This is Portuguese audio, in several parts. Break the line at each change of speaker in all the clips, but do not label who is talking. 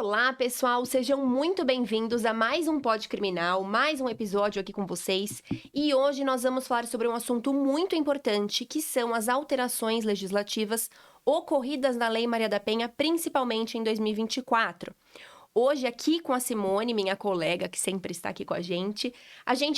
Olá, pessoal! Sejam muito bem-vindos a mais um Pod Criminal, mais um episódio aqui com vocês. E hoje nós vamos falar sobre um assunto muito importante, que são as alterações legislativas ocorridas na Lei Maria da Penha, principalmente em 2024. Hoje, aqui com a Simone, minha colega, que sempre está aqui com a gente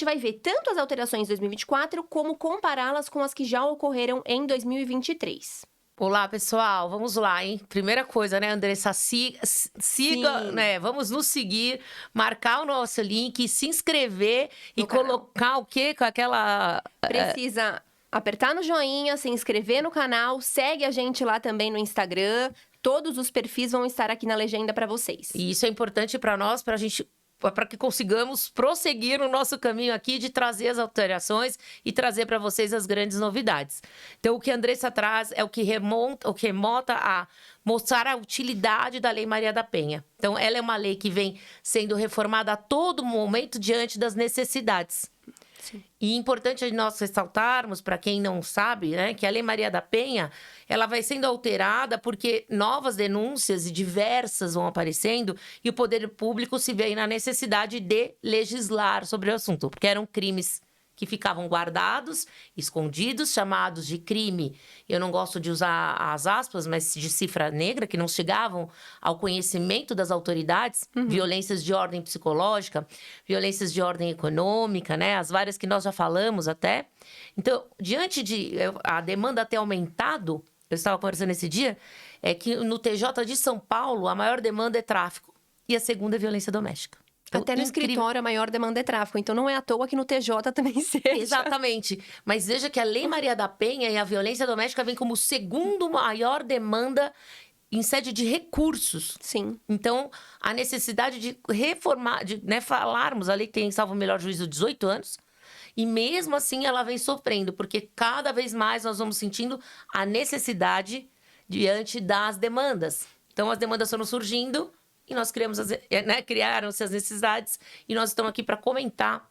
vai ver tanto as alterações de 2024, como compará-las com as que já ocorreram em 2023.
Olá, pessoal, vamos lá, hein? Primeira coisa, né, Andressa, siga,
Sim.
né, vamos nos seguir, marcar o nosso link, se inscrever e
No canal.
colocar o quê? Com aquela...
Precisa apertar no joinha, se inscrever no canal, segue a gente lá também no Instagram. Todos os perfis vão estar aqui na legenda para vocês.
E isso é importante para nós, para que consigamos prosseguir no nosso caminho aqui de trazer as alterações e trazer para vocês as grandes novidades. Então, o que a Andressa traz é o que remota a mostrar a utilidade da Lei Maria da Penha. Então, ela é uma lei que vem sendo reformada a todo momento diante das necessidades.
Sim.
E é importante nós ressaltarmos, para quem não sabe, né, que a Lei Maria da Penha, ela vai sendo alterada porque novas denúncias e diversas vão aparecendo e o poder público se vê na necessidade de legislar sobre o assunto, porque eram crimes que ficavam guardados, escondidos, chamados de crime. Eu não gosto de usar as aspas, mas de cifra negra, que não chegavam ao conhecimento das autoridades, violências de ordem psicológica, violências de ordem econômica, né? As várias que nós já falamos até. Então, diante de a demanda ter aumentado, eu estava conversando esse dia, é que no TJ de São Paulo, a maior demanda é tráfico e a segunda é violência doméstica. Então,
Até no escritório, a maior demanda é tráfico. Então, não é à toa que no TJ também seja.
Exatamente. Mas veja que a Lei Maria da Penha e a violência doméstica vem como segundo maior demanda em sede de recursos.
Sim.
Então, a necessidade de reformar, de falarmos, a lei tem, salvo o melhor juízo, 18 anos. E mesmo assim, ela vem sofrendo, porque cada vez mais nós vamos sentindo a necessidade diante das demandas. Então, as demandas foram surgindo e nós criaram-se as necessidades e nós estamos aqui para comentar.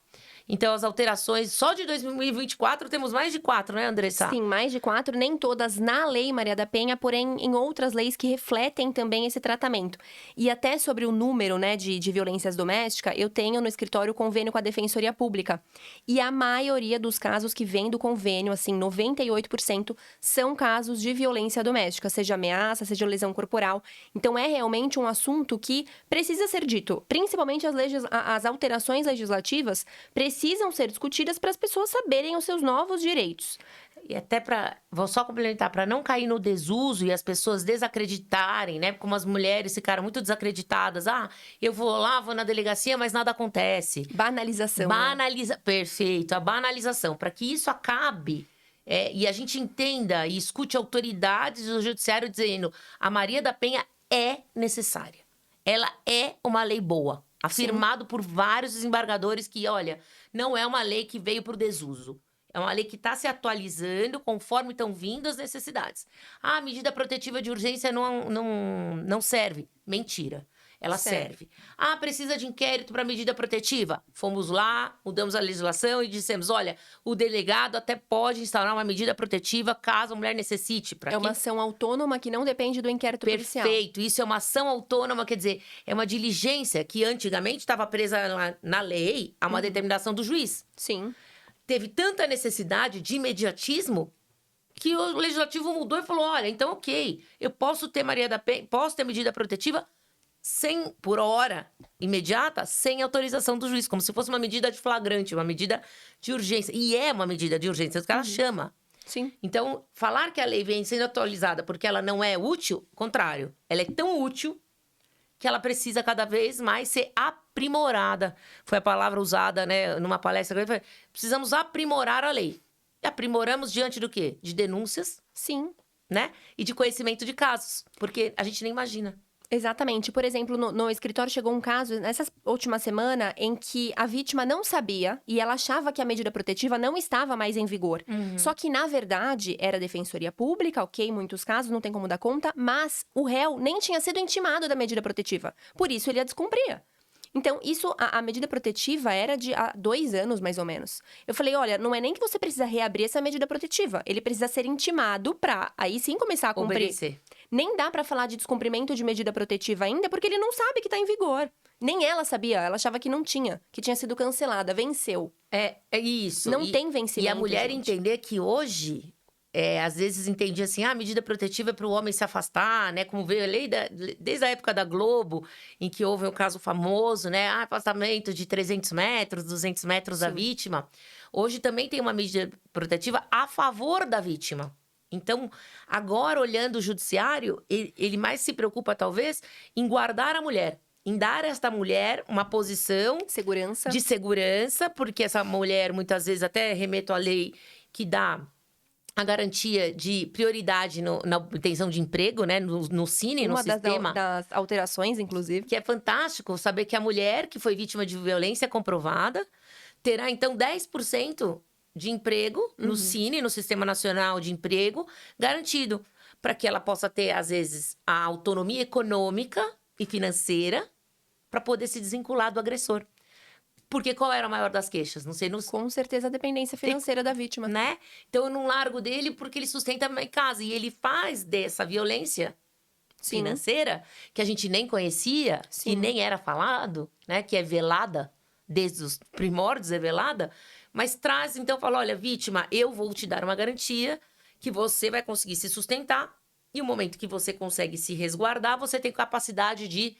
Então, as alterações, só de 2024 temos mais de 4, né, Andressa?
Sim, mais de 4, nem todas na Lei Maria da Penha, porém em outras leis que refletem também esse tratamento. E até sobre o número, né, de violências domésticas, eu tenho no escritório convênio com a Defensoria Pública. E a maioria dos casos que vem do convênio, assim, 98%, são casos de violência doméstica, seja ameaça, seja lesão corporal. Então, é realmente um assunto que precisa ser dito. Principalmente as alterações legislativas precisam ser discutidas para as pessoas saberem os seus novos direitos.
E até vou só complementar, para não cair no desuso e as pessoas desacreditarem, né? Como as mulheres ficaram muito desacreditadas. Ah, eu vou lá, vou na delegacia, mas nada acontece.
Banalização.
Perfeito, a banalização. Para que isso acabe e a gente entenda e escute autoridades do judiciário dizendo a Maria da Penha é necessária. Ela é uma lei boa. Afirmado por vários desembargadores que, olha, não é uma lei que veio para o desuso. É uma lei que está se atualizando conforme estão vindo as necessidades. Ah, a medida protetiva de urgência não serve. Mentira. Ela serve. Ah, precisa de inquérito para medida protetiva? Fomos lá, mudamos a legislação e dissemos, olha, o delegado até pode instaurar uma medida protetiva caso a mulher necessite.
É uma ação autônoma que não depende do inquérito policial.
Perfeito. Isso é uma ação autônoma, quer dizer, é uma diligência que antigamente estava presa na lei a uma determinação do juiz.
Sim.
Teve tanta necessidade de imediatismo que o legislativo mudou e falou, olha, então ok, eu posso ter posso ter medida protetiva por hora imediata, sem autorização do juiz, como se fosse uma medida de flagrante, uma medida de urgência. E é uma medida de urgência, que ela chama.
Sim.
Então, falar que a lei vem sendo atualizada porque ela não é útil, contrário. Ela é tão útil que ela precisa cada vez mais ser aprimorada. Foi a palavra usada, né, numa palestra. Precisamos aprimorar a lei. E aprimoramos diante do quê? De denúncias.
Sim.
Né? E de conhecimento de casos. Porque a gente nem imagina.
Exatamente. Por exemplo, no escritório chegou um caso, nessa última semana, em que a vítima não sabia e ela achava que a medida protetiva não estava mais em vigor. Só que, na verdade, era defensoria pública, ok, em muitos casos, não tem como dar conta, mas o réu nem tinha sido intimado da medida protetiva. Por isso, ele a descumpria. Então, isso, a medida protetiva era de há 2 anos, mais ou menos. Eu falei, olha, não é nem que você precisa reabrir essa medida protetiva. Ele precisa ser intimado pra, aí sim, começar a cumprir.
Obedecer.
Nem dá pra falar de descumprimento de medida protetiva ainda, porque ele não sabe que tá em vigor. Nem ela sabia, ela achava que não tinha, que tinha sido cancelada, venceu.
É isso.
Não tem vencimento,
E a mulher
gente.
entender que hoje, às vezes entendia assim, a medida protetiva é para o homem se afastar, né? Como veio a lei desde a época da Globo, em que houve um caso famoso, né? Afastamento de 300 metros, 200 metros da
Sim.
vítima. Hoje também tem uma medida protetiva a favor da vítima. Então, agora, olhando o judiciário, ele mais se preocupa, talvez, em guardar a mulher. Em dar a esta mulher uma posição
Segurança.
de segurança, porque essa mulher, muitas vezes, até remeto à lei que dá a garantia de prioridade na obtenção de emprego, né? No Cine, no
Uma
sistema.
das alterações, inclusive.
Que é fantástico saber que a mulher que foi vítima de violência comprovada terá, então, 10% de emprego no Cine, no Sistema Nacional de Emprego, garantido. Para que ela possa ter, às vezes, a autonomia econômica e financeira para poder se desvincular do agressor. Porque qual era a maior das queixas? Não sei,
Com certeza, a dependência financeira da vítima.
né? Então eu não largo dele porque ele sustenta a minha casa. E ele faz dessa violência
Sim.
financeira, que a gente nem conhecia,
Sim.
e nem era falado, né? Que é velada, desde os primórdios é velada. Mas traz, então, fala, olha, vítima, eu vou te dar uma garantia que você vai conseguir se sustentar. E o momento que você consegue se resguardar, você tem capacidade de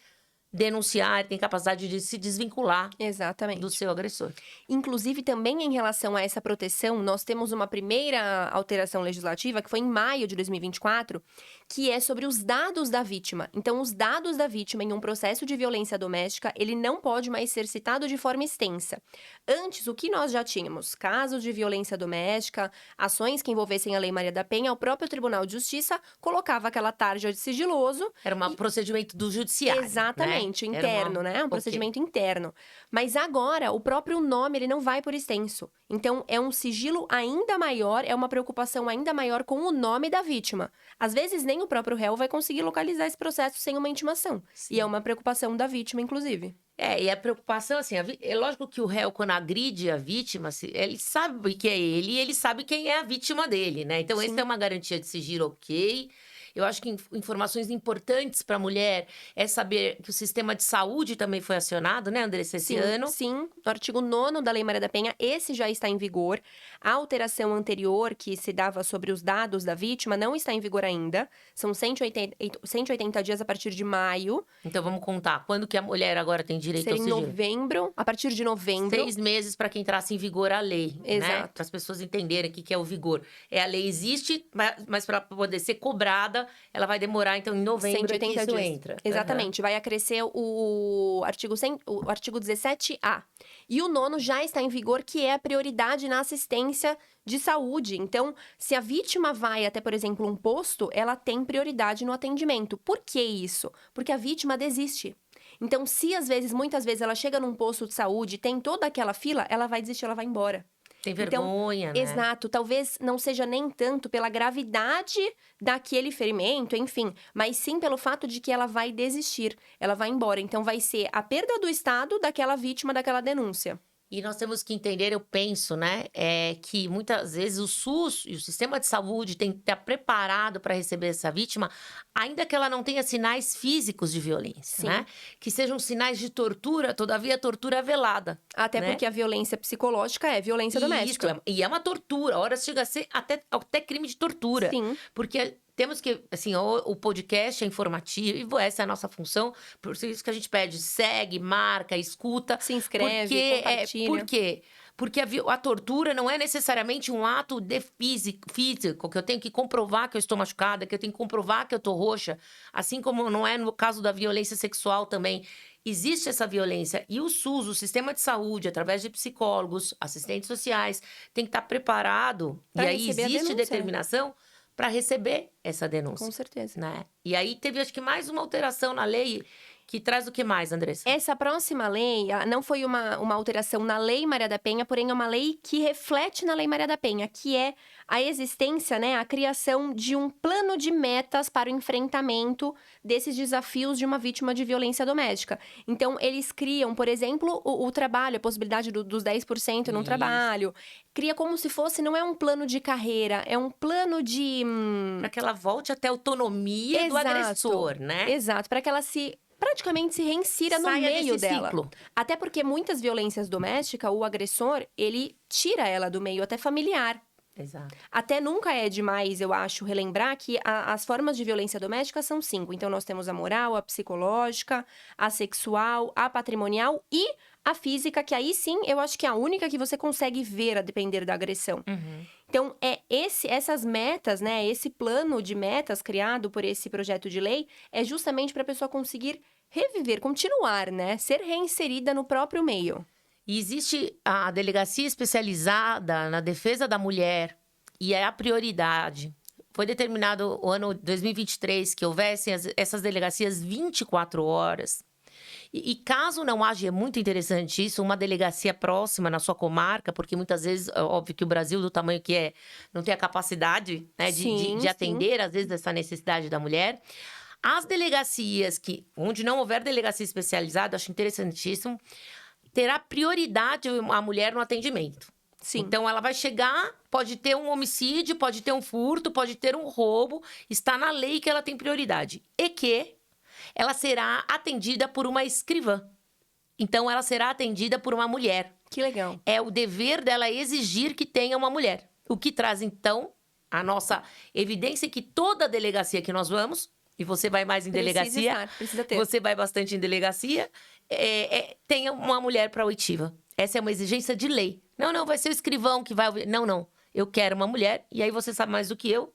denunciar, tem capacidade de se desvincular
Exatamente.
do seu agressor.
Inclusive, também em relação a essa proteção, nós temos uma primeira alteração legislativa, que foi em maio de 2024, que é sobre os dados da vítima. Então, os dados da vítima em um processo de violência doméstica, ele não pode mais ser citado de forma extensa. Antes, o que nós já tínhamos? Casos de violência doméstica, ações que envolvessem a Lei Maria da Penha, o próprio Tribunal de Justiça colocava aquela tarja de sigiloso.
Era um procedimento do judiciário,
Exatamente,
né?
interno, né? Um procedimento interno. Mas agora, o próprio nome, ele não vai por extenso. Então, é um sigilo ainda maior, é uma preocupação ainda maior com o nome da vítima. Às vezes, nem o próprio réu vai conseguir localizar esse processo sem uma intimação.
Sim.
E é uma preocupação da vítima, inclusive.
E a preocupação, assim, é lógico que o réu, quando agride a vítima, ele sabe que é ele e ele sabe quem é a vítima dele, né? Então,
Sim.
essa é uma garantia de sigilo, ok. Eu acho que informações importantes para a mulher é saber que o sistema de saúde também foi acionado, né, Andressa, esse ano?
Sim, no artigo 9º da Lei Maria da Penha, esse já está em vigor. A alteração anterior, que se dava sobre os dados da vítima, não está em vigor ainda. São 180 dias a partir de maio.
Então, vamos contar. Quando que a mulher agora tem direito ao
Seria em
sigilo?
novembro, a partir de novembro.
6 meses para que entrasse em vigor a lei, né?
Exato.
Para as pessoas entenderem o que é o vigor. A lei existe, mas para poder ser cobrada, ela vai demorar, então, em novembro que isso
dias.
entra.
Exatamente. Vai acrescer o artigo 17A. E o 9º já está em vigor, que é a prioridade na assistência de saúde. Então, se a vítima vai até, por exemplo, um posto, ela tem prioridade no atendimento. Por que isso? Porque a vítima desiste. Então, se muitas vezes ela chega num posto de saúde, tem toda aquela fila, ela vai desistir, ela vai embora.
Tem vergonha, né?
Exato. Talvez não seja nem tanto pela gravidade daquele ferimento, enfim, mas sim pelo fato de que ela vai desistir, ela vai embora. Então, vai ser a perda do Estado daquela vítima daquela denúncia.
E nós temos que entender, eu penso, né, que muitas vezes o SUS e o sistema de saúde tem que estar preparado para receber essa vítima, ainda que ela não tenha sinais físicos de violência,
Sim.
né? Que sejam sinais de tortura, todavia a tortura é velada.
Até
né?
porque a violência psicológica é violência doméstica.
Isso, e é uma tortura, a hora chega a ser até crime de tortura.
Sim.
Porque temos que, assim, o podcast é informativo, essa é a nossa função, por isso que a gente pede, segue, marca, escuta.
Se inscreve, compartilha.
Por quê? Porque a tortura não é necessariamente um ato de físico, que eu tenho que comprovar que eu estou machucada, que eu tenho que comprovar que eu estou roxa, assim como não é no caso da violência sexual também. Existe essa violência e o SUS, o sistema de saúde, através de psicólogos, assistentes sociais, tem que estar preparado, e aí existe determinação para receber essa denúncia.
Com certeza.
Né? E aí teve, acho que, mais uma alteração na lei. Que traz o que mais, Andressa?
Essa próxima lei, não foi uma alteração na Lei Maria da Penha, porém é uma lei que reflete na Lei Maria da Penha, que é a existência, né, a criação de um plano de metas para o enfrentamento desses desafios de uma vítima de violência doméstica. Então, eles criam, por exemplo, o trabalho, a possibilidade dos 10% no
Isso.
trabalho. Cria como se fosse, não é um plano de carreira, é um plano de...
Para que ela volte até a autonomia do agressor, né?
Exato, para que ela praticamente se reinsira no
Saia
meio
desse
dela.
ciclo.
Até porque muitas violências domésticas, o agressor, ele tira ela do meio até familiar.
Exato.
Até nunca é demais, eu acho, relembrar que as formas de violência doméstica são 5. Então, nós temos a moral, a psicológica, a sexual, a patrimonial e a física, que aí sim, eu acho que é a única que você consegue ver a depender da agressão. Então, essas metas, né, esse plano de metas criado por esse projeto de lei é justamente para a pessoa conseguir reviver, continuar, né, ser reinserida no próprio meio.
E existe a delegacia especializada na defesa da mulher e é a prioridade. Foi determinado o ano 2023 que houvessem essas delegacias 24 horas. E caso não haja, é muito interessante isso, uma delegacia próxima na sua comarca, porque muitas vezes, óbvio que o Brasil, do tamanho que é, não tem a capacidade, né, de atender, às vezes, essa necessidade da mulher. As delegacias onde não houver delegacia especializada, acho interessantíssimo, terá prioridade a mulher no atendimento.
Sim.
Então, ela vai chegar, pode ter um homicídio, pode ter um furto, pode ter um roubo, está na lei que ela tem prioridade. E que ela será atendida por uma escrivã. Então, ela será atendida por uma mulher.
Que legal.
É o dever dela exigir que tenha uma mulher. O que traz, então, a nossa evidência que toda delegacia que nós vamos, e você vai mais em delegacia,
precisa ter.
você vai bastante em delegacia, tenha uma mulher para oitiva. Essa é uma exigência de lei. Não, vai ser o escrivão que vai ouvir. Não. Eu quero uma mulher, e aí você sabe mais do que eu,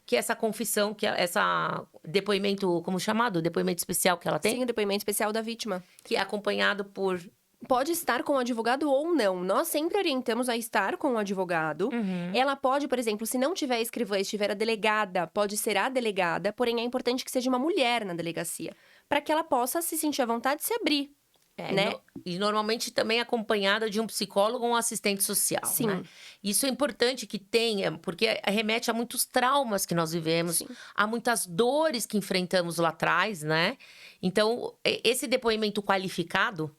que essa confissão, que essa depoimento, como chamado? Depoimento especial que ela tem?
Sim, o depoimento especial da vítima.
Que é acompanhado por...
Pode estar com o advogado ou não. Nós sempre orientamos a estar com o advogado. Ela pode, por exemplo, se não tiver escrivã e estiver a delegada, pode ser a delegada, porém é importante que seja uma mulher na delegacia, para que ela possa se sentir à vontade de se abrir. Né?
E normalmente também acompanhada de um psicólogo ou um assistente social.
Sim.
Né? Isso é importante que tenha, porque remete a muitos traumas que nós vivemos,
Sim.
a muitas dores que enfrentamos lá atrás, né? Então, esse depoimento qualificado,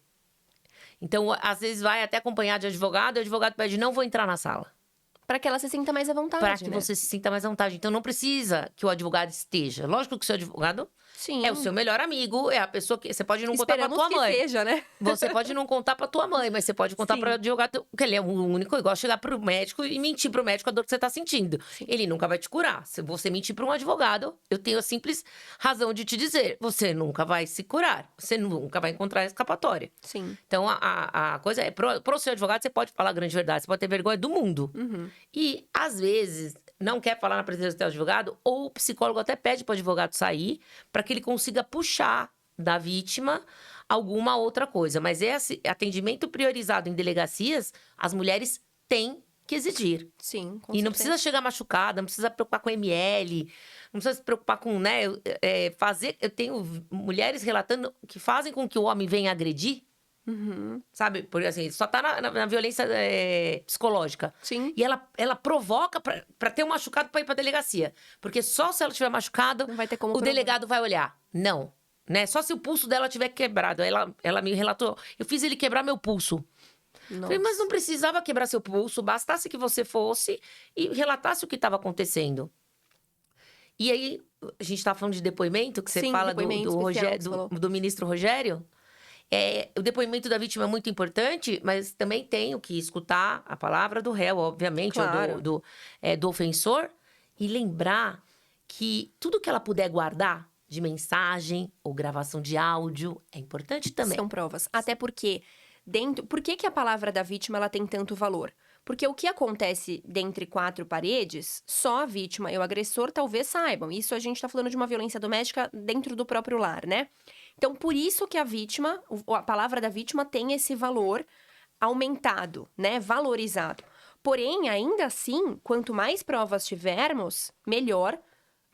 então, às vezes vai até acompanhado de advogado, e o advogado pede, não vou entrar na sala.
Para que ela se sinta mais à vontade,
Para que
né?
você se sinta mais à vontade. Então, não precisa que o advogado esteja. Lógico que o seu advogado
Sim.
é o seu melhor amigo, é a pessoa que... Você pode não contar pra
Esperamos
tua mãe.
que seja, né?
Você pode não contar pra tua mãe, mas você pode contar
Sim.
para o advogado, porque ele é o único, igual chegar pro médico e mentir pro médico a dor que você tá sentindo.
Sim.
Ele nunca vai te curar. Se você mentir pra um advogado, eu tenho a simples razão de te dizer, você nunca vai se curar. Você nunca vai encontrar escapatória.
Sim.
Então, a coisa é, pro seu advogado, você pode falar a grande verdade, você pode ter vergonha do mundo. E, às vezes, não quer falar na presença do teu advogado, ou o psicólogo até pede pro advogado sair, para que ele consiga puxar da vítima alguma outra coisa. Mas esse atendimento priorizado em delegacias, as mulheres têm que exigir.
Sim, com
E não
certeza.
precisa chegar machucada, não precisa se preocupar com ML, não precisa se preocupar com, né, fazer... Eu tenho mulheres relatando que fazem com que o homem venha agredir, sabe? Porque assim, só tá na violência psicológica.
Sim.
E ela provoca pra ter um machucado pra ir pra delegacia. Porque só se ela tiver machucado,
Não vai ter como
o
provar.
delegado vai olhar. Não. Né? Só se o pulso dela tiver quebrado. Ela me relatou, eu fiz ele quebrar meu pulso. Falei, mas não precisava quebrar seu pulso, bastasse que você fosse e relatasse o que estava acontecendo. E aí, a gente tá falando de depoimento, que você
Sim,
fala
depoimento
do,
especial
Rogério,
que você falou.
do ministro Rogério. O depoimento da vítima é muito importante, mas também tenho que escutar a palavra do réu, obviamente,
Claro.
ou do ofensor, e lembrar que tudo que ela puder guardar de mensagem ou gravação de áudio é importante também.
São provas. Até porque, por que a palavra da vítima ela tem tanto valor? Porque o que acontece dentre 4 paredes, só a vítima e o agressor talvez saibam. Isso a gente tá falando de uma violência doméstica dentro do próprio lar, né? Então, por isso que a vítima, a palavra da vítima tem esse valor aumentado, né? Valorizado. Porém, ainda assim, quanto mais provas tivermos, melhor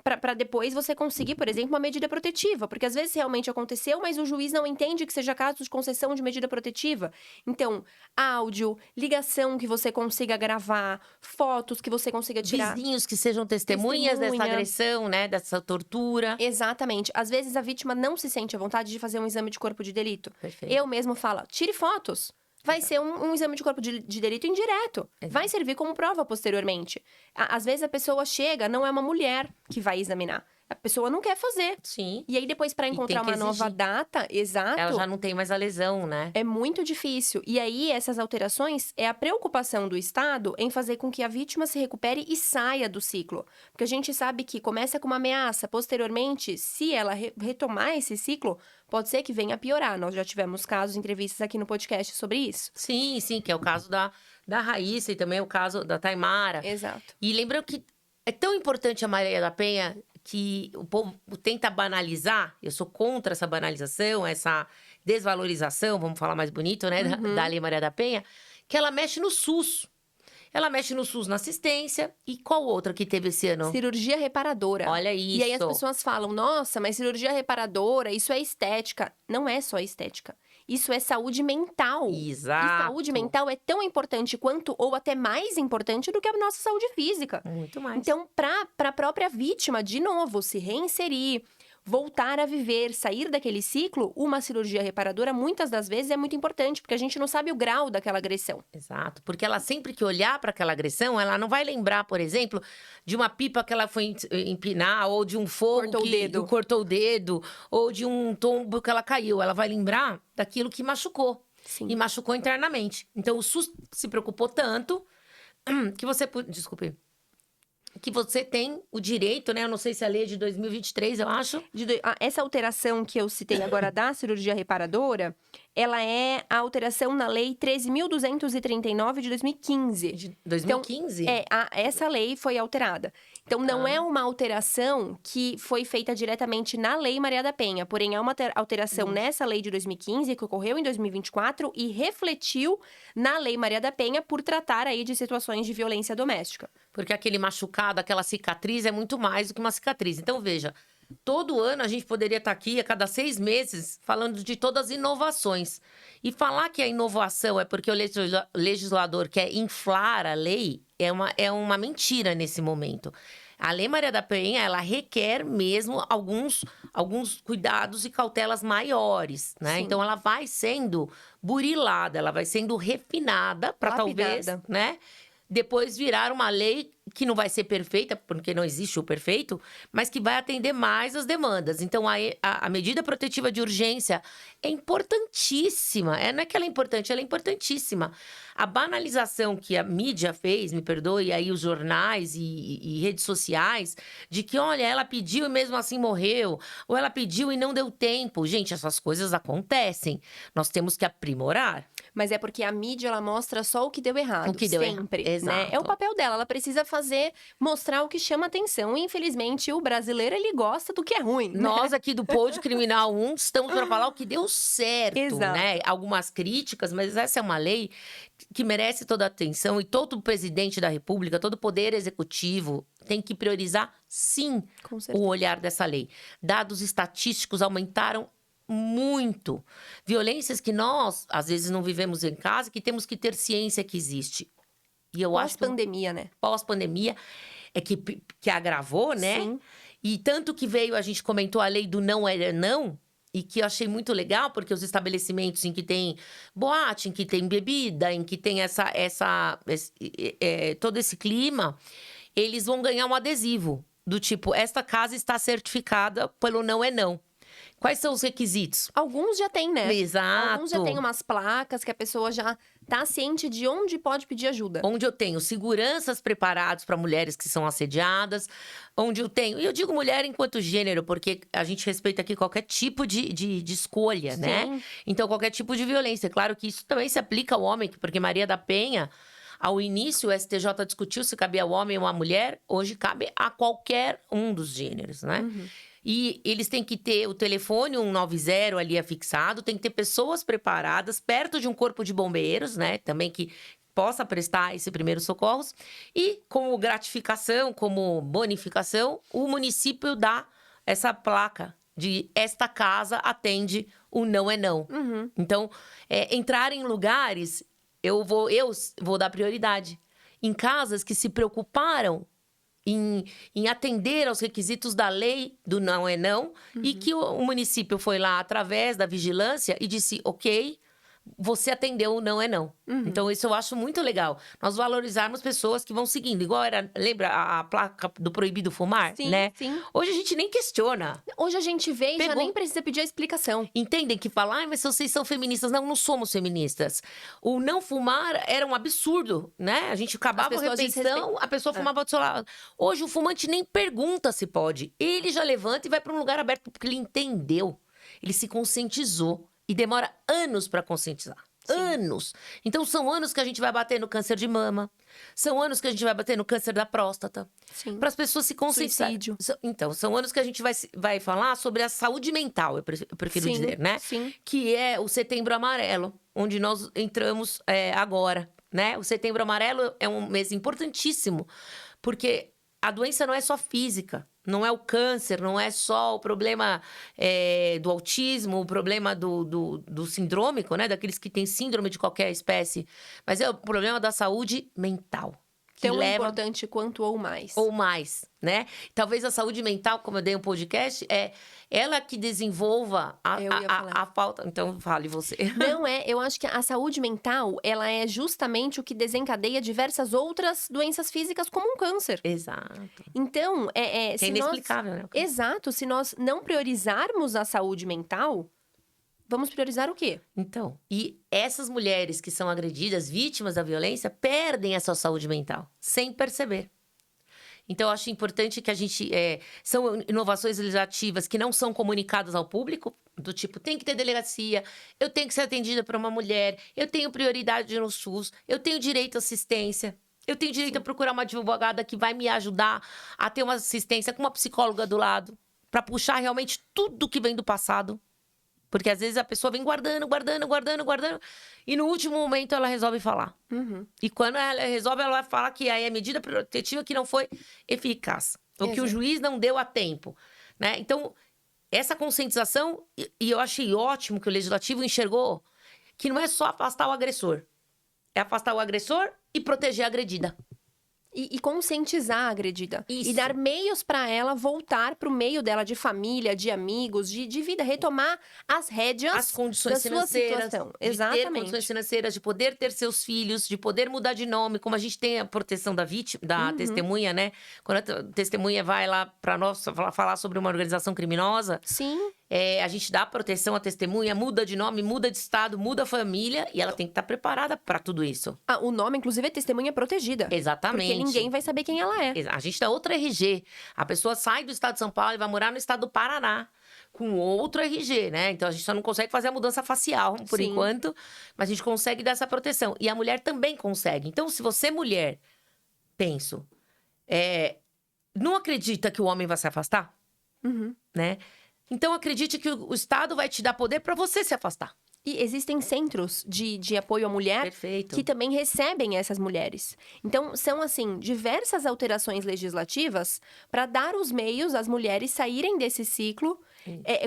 Pra depois você conseguir, por exemplo, uma medida protetiva. Porque às vezes realmente aconteceu, mas o juiz não entende que seja caso de concessão de medida protetiva. Então, áudio, ligação que você consiga gravar, fotos que você consiga tirar.
Vizinhos que sejam testemunhas dessa
Testemunha.
agressão, né? Dessa tortura.
Exatamente. Às vezes a vítima não se sente à vontade de fazer um exame de corpo de delito.
Perfeito.
Eu mesmo falo, tire fotos. Vai ser um exame de corpo de delito indireto. Vai servir como prova posteriormente. Às vezes a pessoa chega, não é uma mulher que vai examinar. A pessoa não quer fazer.
Sim.
E aí depois, para encontrar
tem que
uma nova
exigir.
data, exato,
Ela já não tem mais a lesão, né?
é muito difícil. E aí, essas alterações é a preocupação do Estado em fazer com que a vítima se recupere e saia do ciclo. Porque a gente sabe que começa com uma ameaça, posteriormente, se ela retomar esse ciclo, pode ser que venha a piorar. Nós já tivemos casos, entrevistas aqui no podcast sobre isso.
Sim, que é o caso da Raíssa e também o caso da Taimara.
Exato.
E lembrando que é tão importante a Maria da Penha que o povo tenta banalizar. Eu sou contra essa banalização, essa desvalorização, vamos falar mais bonito, né, da Lei Maria da Penha, que ela mexe no SUS. Ela mexe no SUS na assistência. E qual outra que teve esse ano?
Cirurgia reparadora.
Olha isso.
E aí as pessoas falam, nossa, mas cirurgia reparadora, isso é estética. Não é só estética. Isso é saúde mental.
Exato.
E saúde mental é tão importante quanto, ou até mais importante do que a nossa saúde física.
Muito mais.
Então, para a própria vítima, de novo, se reinserir, voltar a viver, sair daquele ciclo, uma cirurgia reparadora, muitas das vezes, é muito importante, porque a gente não sabe o grau daquela agressão.
Exato, porque ela sempre que olhar para aquela agressão, ela não vai lembrar, por exemplo, de uma pipa que ela foi empinar, ou de um fogo
Cortou o dedo.
cortou o dedo, ou de um tombo que ela caiu. Ela vai lembrar daquilo que machucou.
Sim.
E machucou internamente. Então, o SUS se preocupou tanto que você... Desculpe. Que você tem o direito, né? Eu não sei se a lei é de 2023, eu acho.
Essa alteração que eu citei agora da cirurgia reparadora, ela é a alteração na Lei 13.239 de 2015.
De 2015?
Então, essa lei foi alterada. Então, não é uma alteração que foi feita diretamente na Lei Maria da Penha, porém, é uma alteração nessa lei de 2015, que ocorreu em 2024 e refletiu na Lei Maria da Penha por tratar aí de situações de violência doméstica.
Porque aquele machucado, aquela cicatriz é muito mais do que uma cicatriz. Então, veja, todo ano a gente poderia estar aqui, a cada 6 meses, falando de todas as inovações. E falar que a inovação é porque o legislador quer inflar a lei é uma mentira nesse momento. A Lei Maria da Penha, ela requer mesmo alguns cuidados e cautelas maiores, né?
Sim.
Então, ela vai sendo burilada, ela vai sendo refinada para talvez, né? Depois virar uma lei que não vai ser perfeita, porque não existe o perfeito, mas que vai atender mais as demandas. Então, a medida protetiva de urgência é importantíssima. Não é que ela é importante, ela é importantíssima. A banalização que a mídia fez, me perdoe, aí os jornais e redes sociais, de que, olha, ela pediu e mesmo assim morreu, ou ela pediu e não deu tempo. Gente, essas coisas acontecem. Nós temos que aprimorar.
Mas é porque a mídia, ela mostra só o que deu errado.
O que deu
sempre,
errado.
né?
Exato.
É o papel dela, ela precisa mostrar o que chama atenção. E, infelizmente, o brasileiro, ele gosta do que é ruim.
Nós aqui do Pod Criminal 1 estamos para falar o que deu certo,
Exato.
né? Algumas críticas, mas essa é uma lei que merece toda a atenção e todo presidente da República, todo poder executivo tem que priorizar, sim,
Com certeza.
o olhar dessa lei. Dados estatísticos aumentaram muito. Violências que nós, às vezes, não vivemos em casa, que temos que ter ciência que existe. E eu acho que
Pós-pandemia, né?
pós-pandemia é que agravou, né?
Sim.
E tanto que veio, a gente comentou a lei do não era não, e que eu achei muito legal, porque os estabelecimentos em que tem boate, em que tem bebida, em que tem todo esse clima, eles vão ganhar um adesivo do tipo, esta casa está certificada pelo não é não. Quais são os requisitos?
Alguns já tem, né?
Exato.
Alguns já tem umas placas que a pessoa já tá ciente de onde pode pedir ajuda.
Onde eu tenho seguranças preparados para mulheres que são assediadas, onde eu tenho... E eu digo mulher enquanto gênero, porque a gente respeita aqui qualquer tipo de escolha, né?
Sim.
Então, qualquer tipo de violência. Claro que isso também se aplica ao homem, porque Maria da Penha, ao início, o STJ discutiu se cabia ao homem ou à mulher. Hoje, cabe a qualquer um dos gêneros, né? E eles têm que ter o telefone 190 ali afixado, tem que ter pessoas preparadas perto de um corpo de bombeiros, né? Também que possa prestar esse primeiros socorros. E como gratificação, como bonificação, o município dá essa placa de esta casa atende o não é não. Então, entrar em lugares, eu vou dar prioridade. Em casas que se preocuparam em atender aos requisitos da lei do não é não, e que o município foi lá através da vigilância e disse, ok, você atendeu o não é não. Então, isso eu acho muito legal. Nós valorizarmos pessoas que vão seguindo. Igual era, lembra a placa do proibido fumar,
Sim,
né?
sim.
Hoje a gente nem questiona.
Hoje a gente vê e já nem precisa pedir a explicação.
Entendem que falar, mas vocês são feministas. Não, não somos feministas. O não fumar era um absurdo, né? A gente acabava a refeição, a pessoa fumava do seu lado. Hoje o fumante nem pergunta se pode. Ele já levanta e vai para um lugar aberto, porque ele entendeu. Ele se conscientizou. E demora anos para conscientizar. Sim. Anos. Então, são anos que a gente vai bater no câncer de mama. São anos que a gente vai bater no câncer da próstata. Para as pessoas se conscientizarem.
Suicídio.
Então, são anos que a gente vai falar sobre a saúde mental, eu prefiro dizer, né?
Sim.
Que é o Setembro Amarelo, onde nós entramos agora, né? O Setembro Amarelo é um mês importantíssimo, porque a doença não é só física. Não é o câncer, não é só o problema do autismo, o problema do sindrômico, né? Daqueles que têm síndrome de qualquer espécie. Mas é o problema da saúde mental.
Tão importante quanto ou mais.
Ou mais, né? Talvez a saúde mental, como eu dei um podcast, é ela que desenvolva a falta... Então, fale você.
Não eu acho que a saúde mental, ela é justamente o que desencadeia diversas outras doenças físicas, como um câncer.
Exato.
Então,
que é inexplicável, né?
Exato. Se nós não priorizarmos a saúde mental, vamos priorizar o quê?
Então, e essas mulheres que são agredidas, vítimas da violência, perdem a sua saúde mental, sem perceber. Então, eu acho importante que a gente... são inovações legislativas que não são comunicadas ao público, do tipo, tem que ter delegacia, eu tenho que ser atendida por uma mulher, eu tenho prioridade no SUS, eu tenho direito à assistência, eu tenho direito a procurar uma advogada que vai me ajudar a ter uma assistência com uma psicóloga do lado, para puxar realmente tudo que vem do passado. Porque às vezes a pessoa vem guardando, e no último momento ela resolve falar. E quando ela resolve, ela vai falar que aí a medida protetiva que não foi eficaz. Ou que o juiz não deu a tempo, né? Então, essa conscientização, e eu achei ótimo que o Legislativo enxergou que não é só afastar o agressor. É afastar o agressor e proteger a agredida.
E conscientizar a agredida.
Isso.
E dar meios para ela voltar para o meio dela de família, de amigos, de vida. Retomar as rédeas
as condições
da sua situação. Exatamente.
De ter condições financeiras, de poder ter seus filhos, de poder mudar de nome. Como a gente tem a proteção da vítima, da testemunha, né? Quando a testemunha vai lá para nós falar sobre uma organização criminosa...
Sim.
A gente dá proteção à testemunha, muda de nome, muda de estado, muda a família. E ela tem que estar preparada para tudo isso.
O nome, inclusive, é testemunha protegida.
Exatamente.
Porque ninguém vai saber quem ela é.
A gente dá outra RG. A pessoa sai do estado de São Paulo e vai morar no estado do Paraná. Com outro RG, né? Então, a gente só não consegue fazer a mudança facial, por enquanto. Mas a gente consegue dar essa proteção. E a mulher também consegue. Então, se você, mulher, não acredita que o homem vai se afastar, né? Então, acredite que o Estado vai te dar poder para você se afastar.
E existem centros de apoio à mulher que também recebem essas mulheres. Então, são, assim, diversas alterações legislativas para dar os meios às mulheres saírem desse ciclo,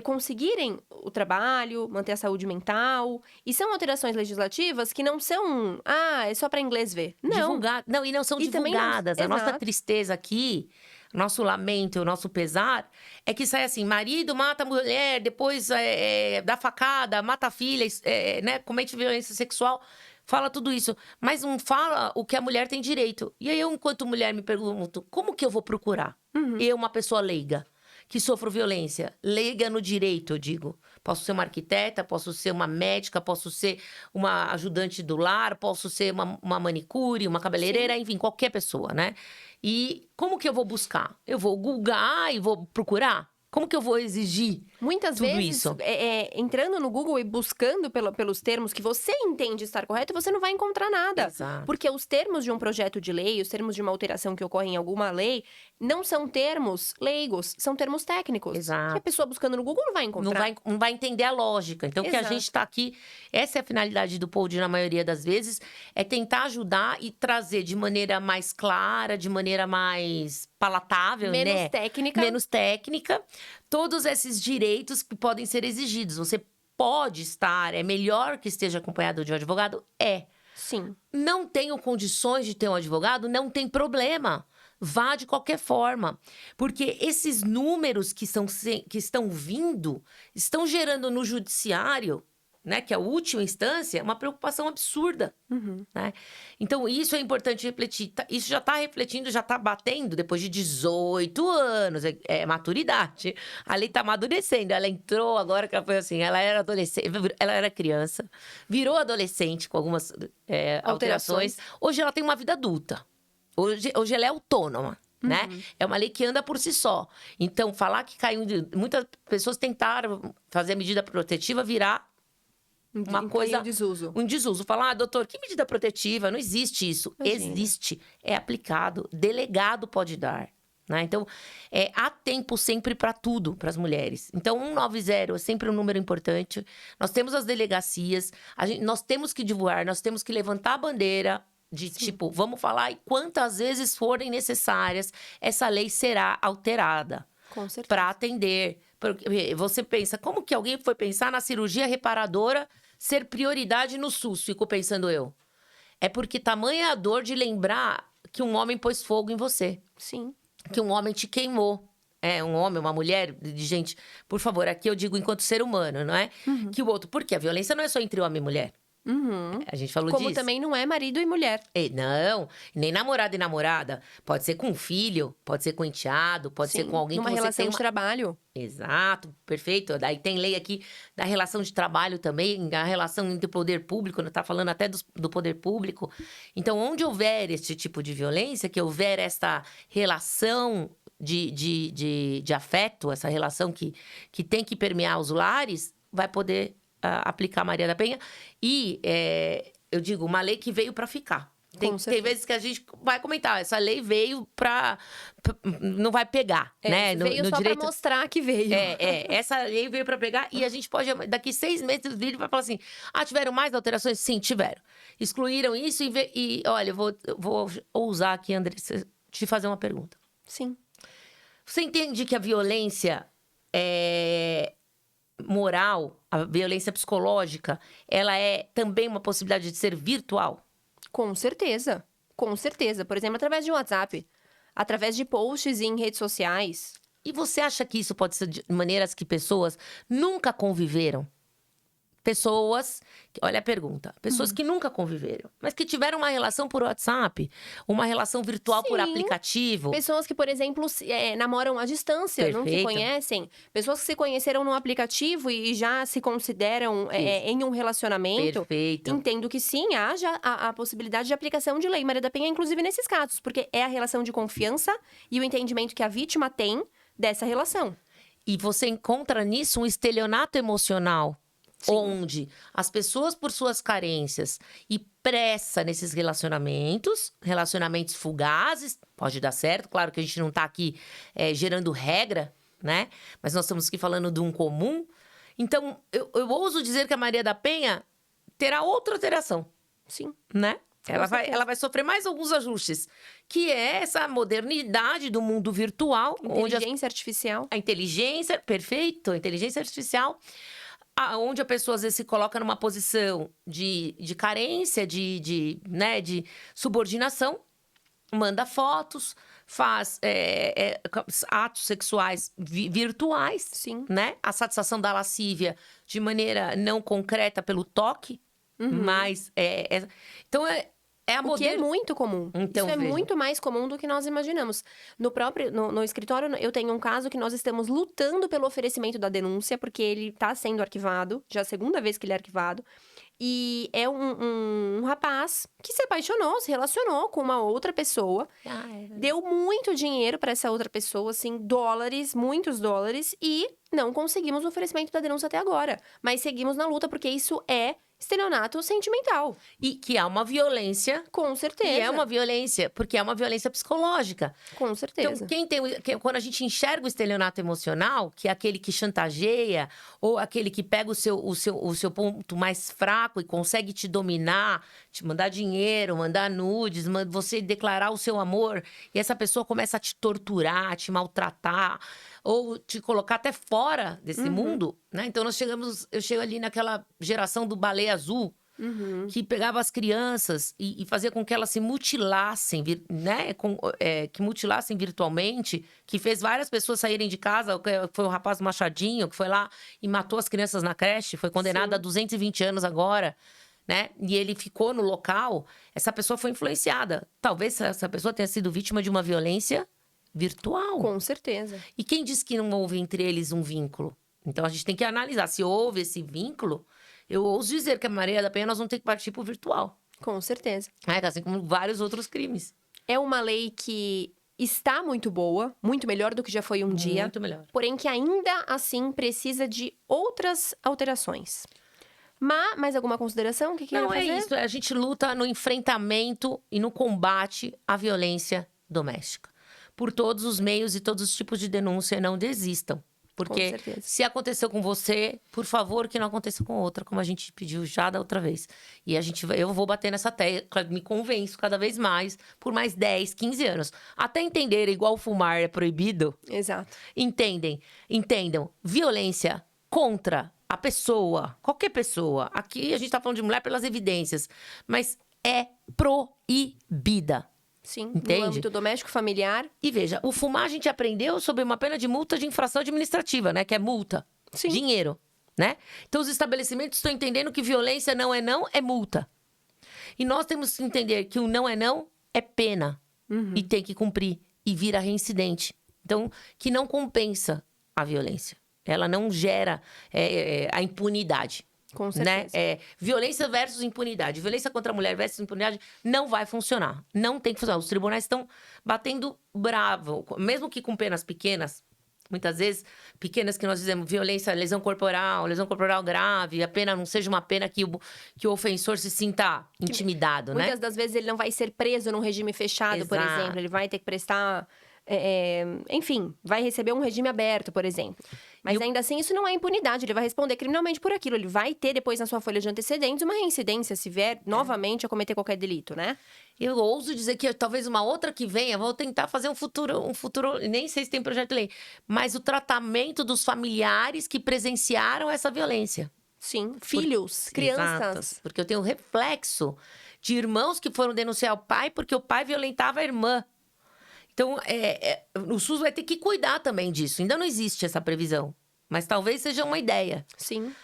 conseguirem o trabalho, manter a saúde mental. E são alterações legislativas que não são, é só para inglês ver. Não.
E não são divulgadas. A nossa tristeza aqui... Nosso lamento, o nosso pesar, é que sai assim, marido mata a mulher, depois dá facada, mata a filha, né, comete violência sexual, fala tudo isso. Mas não fala o que a mulher tem direito. E aí eu, enquanto mulher, me pergunto, como que eu vou procurar? Eu, uma pessoa leiga, que sofro violência, leiga no direito, eu digo. Posso ser uma arquiteta, posso ser uma médica, posso ser uma ajudante do lar, posso ser uma manicure, uma cabeleireira, enfim, qualquer pessoa, né? E como que eu vou buscar? Eu vou googar e vou procurar? Como que eu vou exigir
Muitas
tudo
vezes,
isso.
entrando no Google e buscando pelos termos que você entende estar correto, você não vai encontrar nada.
Exato.
Porque os termos de um projeto de lei, os termos de uma alteração que ocorre em alguma lei, não são termos leigos, são termos técnicos. Que
Exato.
a pessoa buscando no Google não vai encontrar.
Não vai entender a lógica. Então, o que a
Exato.
gente está aqui, essa é a finalidade do Pod, na maioria das vezes, é tentar ajudar e trazer de maneira mais clara, de maneira mais palatável,
Menos
né?
técnica.
Menos técnica, todos esses direitos que podem ser exigidos. Você pode estar, é melhor que esteja acompanhado de um advogado? É.
Sim.
Não tenho condições de ter um advogado? Não tem problema. Vá de qualquer forma. Porque esses números que estão vindo, estão gerando no judiciário, né, que é a última instância, uma preocupação absurda.
Uhum.
Né? Então, isso é importante refletir. Isso já está refletindo, já está batendo depois de 18 anos. É maturidade. A lei está amadurecendo. Ela entrou agora que ela foi assim, ela era adolescente, ela era criança, virou adolescente com algumas alterações. Hoje ela tem uma vida adulta. Hoje ela é autônoma. Né? É uma lei que anda por si só. Então, falar que caiu... Muitas pessoas tentaram fazer a medida protetiva virar uma coisa... Um desuso. Falar, doutor, que medida protetiva? Não existe isso.
Imagina.
Existe. É aplicado. Delegado pode dar. Né? Então, há tempo sempre para tudo, para as mulheres. Então, 190 é sempre um número importante. Nós temos as delegacias. Nós temos que divulgar, nós temos que levantar a bandeira de tipo, vamos falar, e quantas vezes forem necessárias, essa lei será alterada.
Com certeza.
Para atender. Porque você pensa, como que alguém foi pensar na cirurgia reparadora ser prioridade no SUS? Fico pensando eu. É porque tamanha a dor de lembrar que um homem pôs fogo em você.
Sim.
Que um homem te queimou. Um homem, uma mulher, de gente... Por favor, aqui eu digo enquanto ser humano, não é? Que o outro... Porque a violência não é só entre homem e mulher. A gente falou
Como
disso.
também não é marido e mulher.
Não, nem namorado e namorada. Pode ser com um filho, pode ser com um enteado, pode ser com alguém que
numa
você
relação
tem
de trabalho.
Exato, perfeito. Daí tem lei aqui da relação de trabalho também, a relação entre o poder público, tá falando até do poder público. Então, onde houver este tipo de violência, que houver esta relação de afeto, essa relação que tem que permear os lares, vai poder aplicar a Maria da Penha. E, eu digo, uma lei que veio para ficar. Tem vezes que a gente vai comentar, essa lei veio não vai pegar, né?
Veio
no
só
direito...
pra mostrar que veio.
Essa lei veio para pegar e a gente pode, daqui 6 meses, o vídeo vai falar assim, tiveram mais alterações? Sim, tiveram. Excluíram isso e olha, eu vou ousar aqui, Andressa, te fazer uma pergunta.
Sim.
Você entende que a violência moral, a violência psicológica, ela é também uma possibilidade de ser virtual?
Com certeza. Com certeza. Por exemplo, através de um WhatsApp. Através de posts em redes sociais.
E você acha que isso pode ser de maneiras que pessoas nunca conviveram? Pessoas, olha a pergunta, pessoas que nunca conviveram, mas que tiveram uma relação por WhatsApp, uma relação virtual por aplicativo.
Pessoas que, por exemplo, namoram à distância, não se
Perfeito.
conhecem. Pessoas que se conheceram num aplicativo e já se consideram em um relacionamento.
Perfeito.
Entendo que sim, haja a possibilidade de aplicação de lei Maria da Penha, inclusive nesses casos, porque é a relação de confiança e o entendimento que a vítima tem dessa relação.
E você encontra nisso um estelionato emocional. Sim. Onde as pessoas, por suas carências e pressa nesses relacionamentos fugazes, pode dar certo, claro que a gente não tá aqui gerando regra, né? Mas nós estamos aqui falando de um comum. Então, eu ouso dizer que a Maria da Penha terá outra alteração.
Sim.
Né? Ela vai sofrer mais alguns ajustes, que é essa modernidade do mundo virtual.
Inteligência artificial.
A inteligência, perfeito, a inteligência artificial, onde a pessoa às vezes se coloca numa posição de carência, de subordinação, manda fotos, faz atos sexuais virtuais.
Sim.
Né? A satisfação da lascívia de maneira não concreta pelo toque, mas então
o que é muito comum.
Então,
isso é muito mais comum do que nós imaginamos. No escritório, eu tenho um caso que nós estamos lutando pelo oferecimento da denúncia, porque ele está sendo arquivado, já é a segunda vez que ele é arquivado. E é um rapaz que se apaixonou, se relacionou com uma outra pessoa. Deu muito dinheiro para essa outra pessoa, assim, dólares, muitos dólares. E não conseguimos o oferecimento da denúncia até agora. Mas seguimos na luta, porque isso é estelionato sentimental.
E que há uma violência.
Com certeza.
E é uma violência, porque é uma violência psicológica.
Com certeza.
Então, quando a gente enxerga o estelionato emocional, que é aquele que chantageia, ou aquele que pega o seu ponto mais fraco e consegue te dominar, te mandar dinheiro, mandar nudes, você declarar o seu amor, e essa pessoa começa a te torturar, te maltratar, ou te colocar até fora desse mundo, né? Então, eu chego ali naquela geração do baleia azul, que pegava as crianças e fazia com que elas se mutilassem, né? Que mutilassem virtualmente, que fez várias pessoas saírem de casa. Foi o rapaz Machadinho, que foi lá e matou as crianças na creche, foi condenado a 220 anos agora, né? E ele ficou no local. Essa pessoa foi influenciada. Talvez essa pessoa tenha sido vítima de uma violência virtual.
Com certeza.
E quem diz que não houve entre eles um vínculo? Então, a gente tem que analisar se houve esse vínculo. Eu ouso dizer que a Maria da Penha nós vamos ter que partir pro virtual.
Com certeza.
Assim como vários outros crimes.
É uma lei que está muito boa, muito melhor do que já foi um dia.
Muito melhor.
Porém que ainda assim precisa de outras alterações. Mais alguma consideração? O que
Não,
fazer?
é isso. A gente luta no enfrentamento e no combate à violência doméstica. Por todos os meios e todos os tipos de denúncia, não desistam. Porque se aconteceu com você, por favor, que não aconteça com outra, como a gente pediu já da outra vez. E eu vou bater nessa tecla, me convenço cada vez mais, por mais 10, 15 anos. Até entender, igual fumar é proibido.
Exato.
Entendam. Violência contra a pessoa, qualquer pessoa. Aqui a gente tá falando de mulher pelas evidências. Mas é proibida.
Sim,
entende?
No âmbito doméstico, familiar.
E veja, o fumar a gente aprendeu sobre uma pena de multa de infração administrativa, né? Que é multa.
Sim.
Dinheiro, né? Então os estabelecimentos estão entendendo que violência não, é multa. E nós temos que entender que o não é pena. E tem que cumprir. E vira reincidente. Então, que não compensa a violência. Ela não gera a impunidade.
Com certeza.
Né? Violência versus impunidade. Violência contra a mulher versus impunidade não vai funcionar. Não tem que funcionar. Os tribunais estão batendo bravo. Mesmo que com penas pequenas, muitas vezes, pequenas que nós dizemos violência, lesão corporal grave, a pena não seja uma pena que o ofensor se sinta intimidado, né?
Muitas das vezes ele não vai ser preso num regime fechado, por exemplo. Ele vai ter que prestar... enfim, vai receber um regime aberto, por exemplo. Mas ainda assim, isso não é impunidade. Ele vai responder criminalmente por aquilo. Ele vai ter depois na sua folha de antecedentes uma reincidência se vier novamente a cometer qualquer delito, né?
Eu ouso dizer que talvez uma outra que venha, vou tentar fazer um futuro, nem sei se tem projeto de lei, mas o tratamento dos familiares que presenciaram essa violência.
Sim, filhos, crianças.
Exato, porque eu tenho reflexo de irmãos que foram denunciar o pai porque o pai violentava a irmã. Então, o SUS vai ter que cuidar também disso. Ainda não existe essa previsão. Mas talvez seja uma ideia.
Sim.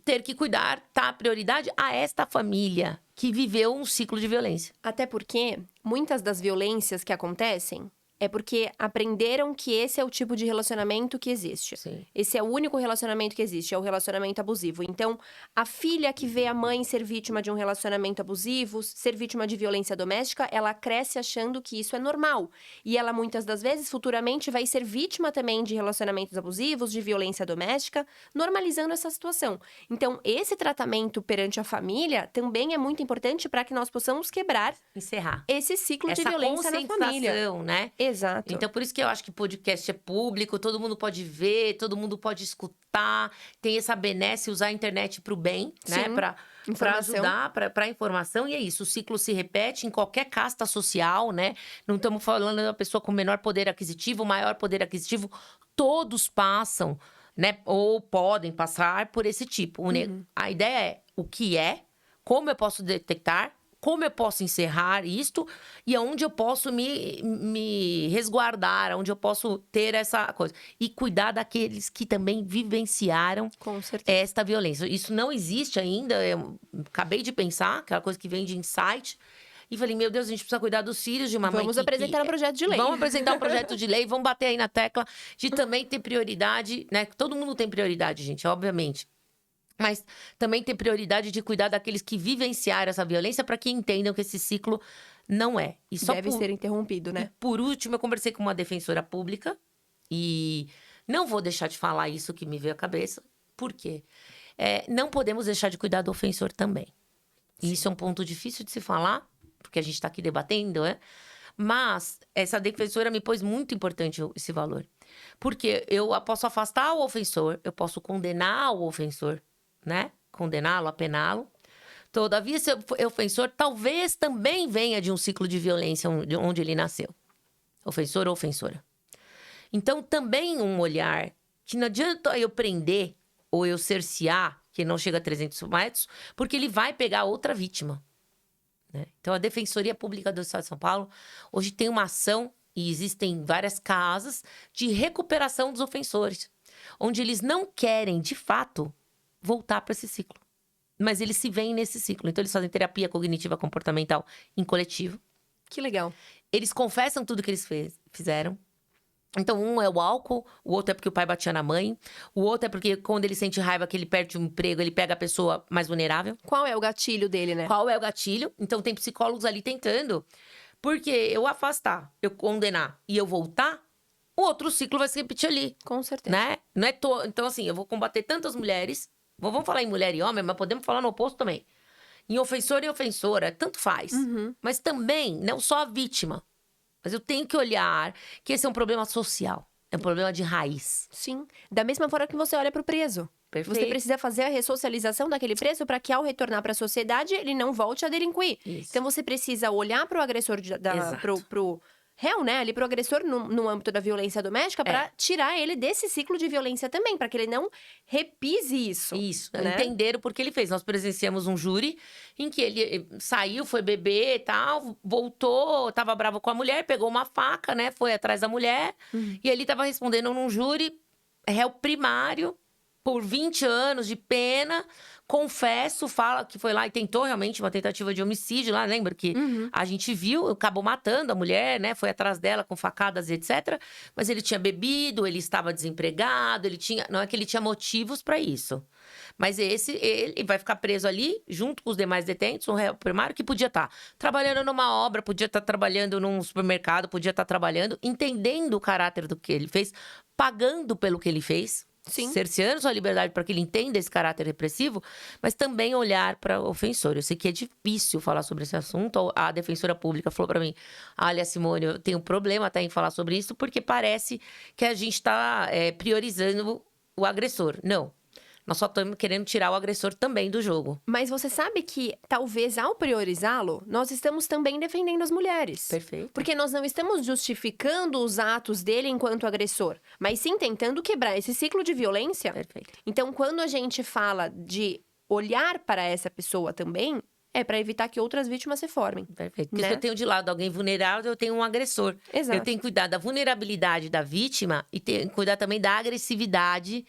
Ter que cuidar, tá, prioridade a esta família que viveu um ciclo de violência.
Até porque muitas das violências que acontecem é porque aprenderam que esse é o tipo de relacionamento que existe.
Sim.
Esse é o único relacionamento que existe, é o relacionamento abusivo. Então, a filha que vê a mãe ser vítima de um relacionamento abusivo, ser vítima de violência doméstica, ela cresce achando que isso é normal. E ela, muitas das vezes, futuramente vai ser vítima também de relacionamentos abusivos, de violência doméstica, normalizando essa situação. Então, esse tratamento perante a família também é muito importante para que nós possamos
encerrar
esse ciclo de violência na família.
Né?
Exato.
Então, por isso que eu acho que podcast é público, todo mundo pode ver, todo mundo pode escutar, tem essa benesse, usar a internet para o bem, né? Para ajudar, para informação. E é isso, o ciclo se repete em qualquer casta social, né? Não estamos falando da pessoa com menor poder aquisitivo, maior poder aquisitivo. Todos passam, né? Ou podem passar por esse tipo. A ideia é o que é, como eu posso detectar, como eu posso encerrar isto e aonde eu posso me resguardar, onde eu posso ter essa coisa. E cuidar daqueles que também vivenciaram esta violência. Isso não existe ainda, eu acabei de pensar, aquela coisa que vem de insight. E falei, meu Deus, a gente precisa cuidar dos filhos de uma mãe
Vamos apresentar um projeto de lei.
Vamos apresentar um projeto de lei, vamos bater aí na tecla de também ter prioridade, né? Todo mundo tem prioridade, gente, obviamente. Mas também ter prioridade de cuidar daqueles que vivenciaram essa violência para que entendam que esse ciclo não é. E só
Deve ser interrompido, né?
por último, eu conversei com uma defensora pública e não vou deixar de falar isso que me veio à cabeça. Por quê? Não podemos deixar de cuidar do ofensor também. E isso é um ponto difícil de se falar, porque a gente está aqui debatendo, né? Mas essa defensora me pôs muito importante esse valor. Porque eu posso afastar o ofensor, eu posso condenar o ofensor, né? Condená-lo, apená-lo. Todavia, esse ofensor talvez também venha de um ciclo de violência onde ele nasceu. Ofensor ou ofensora. Então, também um olhar que não adianta eu prender ou eu cercear, que não chega a 300 metros, porque ele vai pegar outra vítima. Né? Então, a Defensoria Pública do Estado de São Paulo hoje tem uma ação, e existem várias casas, de recuperação dos ofensores, onde eles não querem, de fato, voltar para esse ciclo. Mas eles se veem nesse ciclo. Então, eles fazem terapia cognitiva comportamental em coletivo.
Que legal.
Eles confessam tudo que eles fizeram. Então, um é o álcool, o outro é porque o pai batia na mãe, o outro é porque quando ele sente raiva que ele perde um emprego, ele pega a pessoa mais vulnerável.
Qual é o gatilho dele, né?
Qual é o gatilho? Então, tem psicólogos ali tentando. Porque eu afastar, eu condenar e eu voltar, o outro ciclo vai se repetir ali.
Com certeza.
Né? Não é Então, assim, eu vou combater tantas mulheres. Vamos falar em mulher e homem, mas podemos falar no oposto também. Em ofensor e ofensora, tanto faz. Mas também, não só a vítima. Mas eu tenho que olhar que esse é um problema social. É um problema de raiz.
Sim. Da mesma forma que você olha para o preso.
Perfeito.
Você precisa fazer a ressocialização daquele preso para que, ao retornar para a sociedade, ele não volte a delinquir.
Isso.
Então, você precisa olhar para o agressor, pro réu, né? Ali pro agressor no âmbito da violência doméstica, para tirar ele desse ciclo de violência também, para que ele não repise isso.
Isso,
né?
Entender o porquê ele fez. Nós presenciamos um júri em que ele saiu, foi beber e tal, voltou, tava bravo com a mulher, pegou uma faca, né? Foi atrás da mulher. E ele tava respondendo num júri, réu primário, por 20 anos de pena, confesso, fala que foi lá e tentou realmente uma tentativa de homicídio lá, lembra que a gente viu, acabou matando a mulher, né, foi atrás dela com facadas e etc, mas ele tinha bebido, ele estava desempregado, não é que ele tinha motivos para isso. Mas ele vai ficar preso ali, junto com os demais detentos, um réu primário que podia estar trabalhando numa obra, podia estar trabalhando num supermercado, podia estar trabalhando, entendendo o caráter do que ele fez, pagando pelo que ele fez.
Sim.
Cerceando sua liberdade para que ele entenda esse caráter repressivo, mas também olhar para o ofensor. Eu sei que é difícil falar sobre esse assunto. A defensora pública falou para mim: olha, Simone, eu tenho um problema até em falar sobre isso, porque parece que a gente está priorizando o agressor. Não. Nós só estamos querendo tirar o agressor também do jogo.
Mas você sabe que, talvez, ao priorizá-lo, nós estamos também defendendo as mulheres.
Perfeito.
Porque nós não estamos justificando os atos dele enquanto agressor, mas sim tentando quebrar esse ciclo de violência.
Perfeito.
Então, quando a gente fala de olhar para essa pessoa também, é para evitar que outras vítimas se formem.
Perfeito. Porque
Né?
se eu tenho de lado alguém vulnerável, eu tenho um agressor.
Exato.
Eu tenho que cuidar da vulnerabilidade da vítima e tenho que cuidar também da agressividade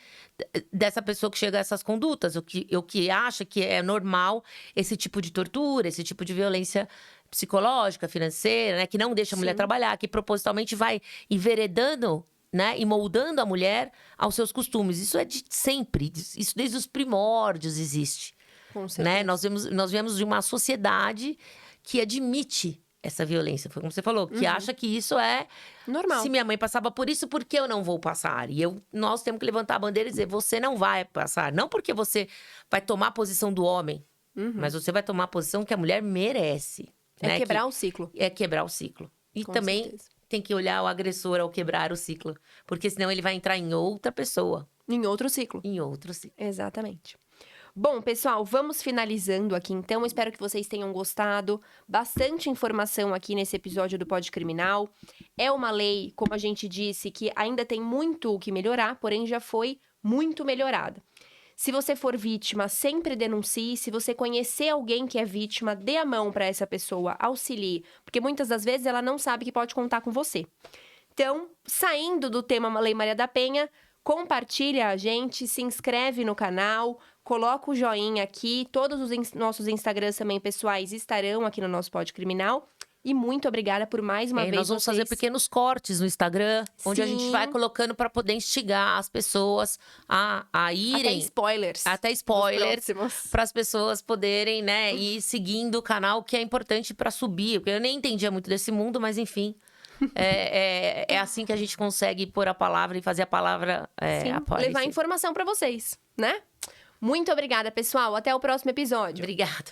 dessa pessoa que chega a essas condutas. O que acha que é normal esse tipo de tortura, esse tipo de violência psicológica, financeira, né? Que não deixa a mulher
Sim.
trabalhar, que propositalmente vai enveredando, né, e moldando a mulher aos seus costumes. Isso é de sempre. Isso desde os primórdios existe.
Com certeza.
Né? Nós viemos de uma sociedade que admite essa violência. Foi como você falou, que acha que isso é
Normal.
Se minha mãe passava por isso, por que eu não vou passar? E nós temos que levantar a bandeira e dizer: você não vai passar. Não porque você vai tomar a posição do homem, mas você vai tomar a posição que a mulher merece.
É
né?
quebrar o ciclo.
É quebrar o ciclo. E
Com
também
certeza.
tem que olhar o agressor ao quebrar o ciclo. Porque senão ele vai entrar em outra pessoa.
Em outro ciclo.
Em outro ciclo.
Exatamente. Bom, pessoal, vamos finalizando aqui então. Espero que vocês tenham gostado. Bastante informação aqui nesse episódio do Pode Criminal. É uma lei, como a gente disse, que ainda tem muito o que melhorar, porém já foi muito melhorada. Se você for vítima, sempre denuncie. Se você conhecer alguém que é vítima, dê a mão para essa pessoa, auxilie. Porque muitas das vezes ela não sabe que pode contar com você. Então, saindo do tema Lei Maria da Penha, compartilha a gente, se inscreve no canal, coloca o joinha aqui. Todos os nossos Instagrams também pessoais estarão aqui no nosso Pode Criminal. E muito obrigada por mais uma vez
Nós vamos fazer pequenos cortes no Instagram, onde a gente
Sim.
vai colocando para poder instigar as pessoas a
Até
irem.
spoilers.
Até
dos
spoilers,
próximos.
para as pessoas poderem, né, ir seguindo o canal, que é importante para subir. Porque eu nem entendia muito desse mundo, mas enfim. É assim que a gente consegue pôr a palavra e fazer a palavra
Sim,
aparecer.
levar informação pra vocês, né? Muito obrigada, pessoal. Até o próximo episódio.
Obrigada.